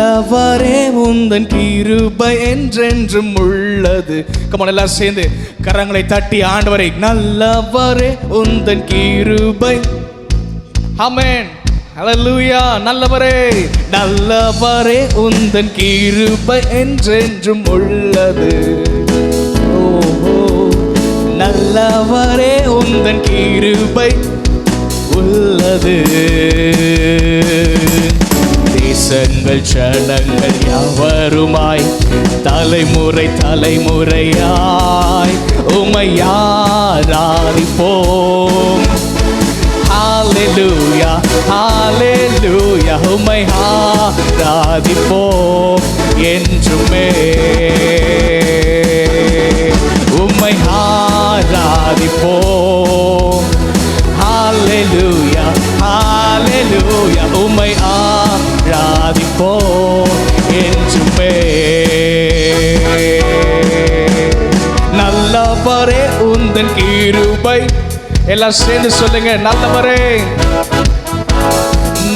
நல்லவரே உந்தன் கிருபை என்றென்றும் உள்ளது. கமான் எல்லாம் சேர்ந்து கரங்களை தட்டி ஆண்டவரை நல்லவரே உந்தன் கிருபை. ஆமென், ஹல்லேலூயா. நல்லவரே, நல்லவரே உந்தன் கிருபை என்றென்றும் உள்ளது. ஓஹோ, நல்லவரே உந்தன் கிருபை உள்ளது. தேசங்கள் ஜனங்கள் யாவருமாய் தலைமுறை தலைமுறையாய் உம்மை ஆராதிப்போம். ஹல்லேலூயா, ஹல்லேலூயா. உம்மை ஆராதிப்போம் என்றுமே. உம்மை ஆராதிப்போம். ஹல்லேலூயா, ஹல்லேலூயா. உம்மை ஆராதிப்போம் என்றுமே. நல்லவரே உந்தன் கிருபை. எல்லாம் சேர்ந்து சொல்லுங்க, நல்லவரே,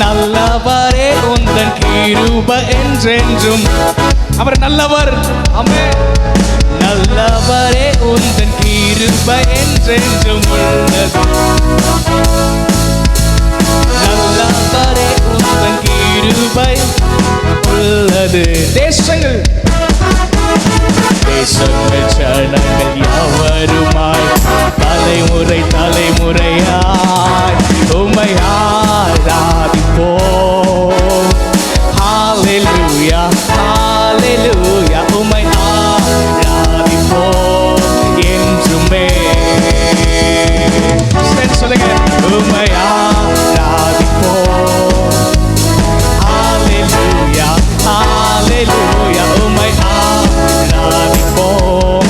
நல்லவரே உந்தன் கிருபை என்றென்றும். அவர் நல்லவர். ஆமென். நல்லவரே உந்தன் கிருபை என்றென்றும் உள்ளது. நல்லவரே உந்தன் கிருபை உள்ளது. தேசங்கள் தேசங்கள் ஜனங்கள் யாவருமாய் தலைமுறை தலைமுறையாய் உம்மை ஆராதிப்போம். ஹல்லேலூயா, ஹல்லேலூயா. உம்மை ஆராதிப்போம் என்றுமே. சொல்லுங்க, உம்மை ஆராதிப்போம். ஹல்லேலூயா, ஹல்லேலூயா. உம்மை ஆராதிப்போம்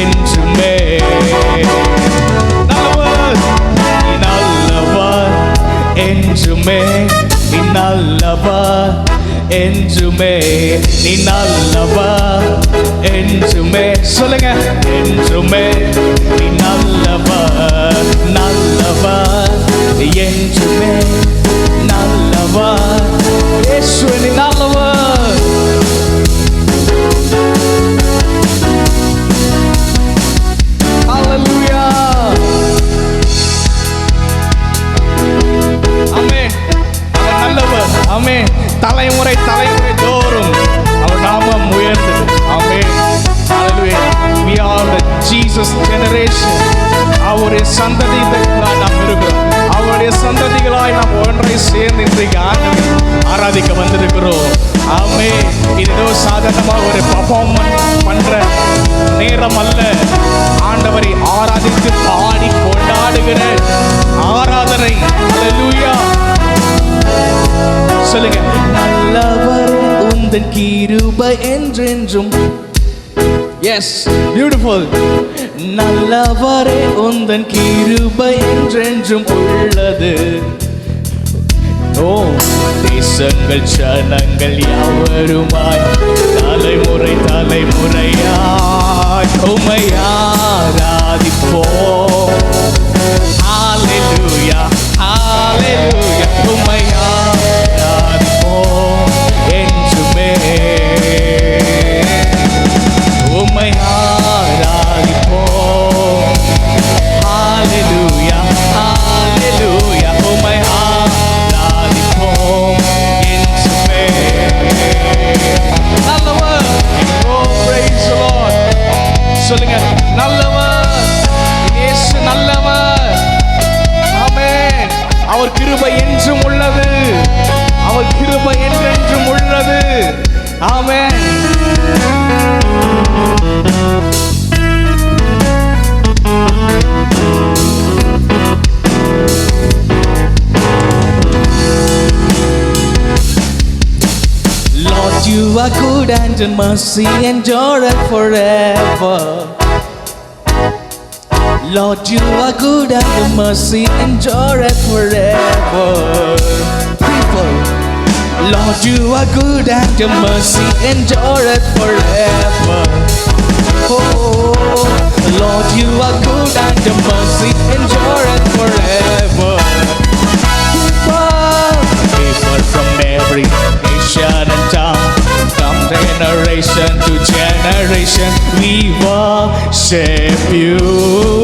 என்றுமே. நல்லவர், நல்லவர் என்றுமே. நீ நல்லவர் என்றுமே. நீ நல்லவர் என்றுமே. சொல்லுங்க, என்றுமே நீ நல்லவர், நல்லவர் என்றுமே. நல்லவர் இயேசுவே, நீ நல்லவர். ஹல்லேலூயா. ஆமென். அவர் நல்லவர். ஆமென். தலைமுறை தலைமுறை தோறும் அவர் நாமம் உயர்ந்தது. ஆமென். ஹல்லேலூயா. We are the Jesus generation. அவருடைய சந்ததிகளாய் நாம் இருக்கிறோம். அவருடைய சந்ததிகளாய் நாம் ஒன்றை சேர்ந்து இன்றைக்கு ஆராதிக்க வந்திருக்கிறோம். ஆமென். இது ஏதோ சாதாரணமாக ஒரு பர்ஃபார்மன்ஸ் பண்ற நேரம் அல்ல. ஆண்டவரை ஆராதித்து பாடி கொண்டாடுகிற ஆராதனை. ஹல்லேலூயா. சொல்லுங்க, நல்லவர் உந்தன் கிருபை என்றென்றும். Yes, beautiful. நல்லவரே உந்தன் கிருபை என்றென்றும் உள்ளது. ஓ, தேசங்கள் ஜனங்கள் யாவருமாய் தலைமுறை தலைமுறையாய் உம்மை ஆராதிப்போம். ஹல்லேலூயா, ஹல்லேலூயா. உம்மை ஆராதிப்போம் என்றுமே. உம்மை ஆராதிப்போம். ஹல்லேலூயா, ஹல்லேலூயா. உம்மை ஆராதிப்போம் என்றுமே. நல்லவர். Oh, praise the Lord. சொல்லுங்க, நல்லவர். இயேசு நல்லவர். ஆமென். அவர் கிருபை என்றும் உள்ளது. அவர் கிருபை என்றென்றும் உள்ளது. ஆமென். Lord, you are good and your mercy endureth forever. Lord, you are good and your mercy endureth forever. People, Lord, you are good and your mercy endureth forever. Oh, Lord, you are good and your mercy endureth forever. People from every nation and tongue, generation we worship you.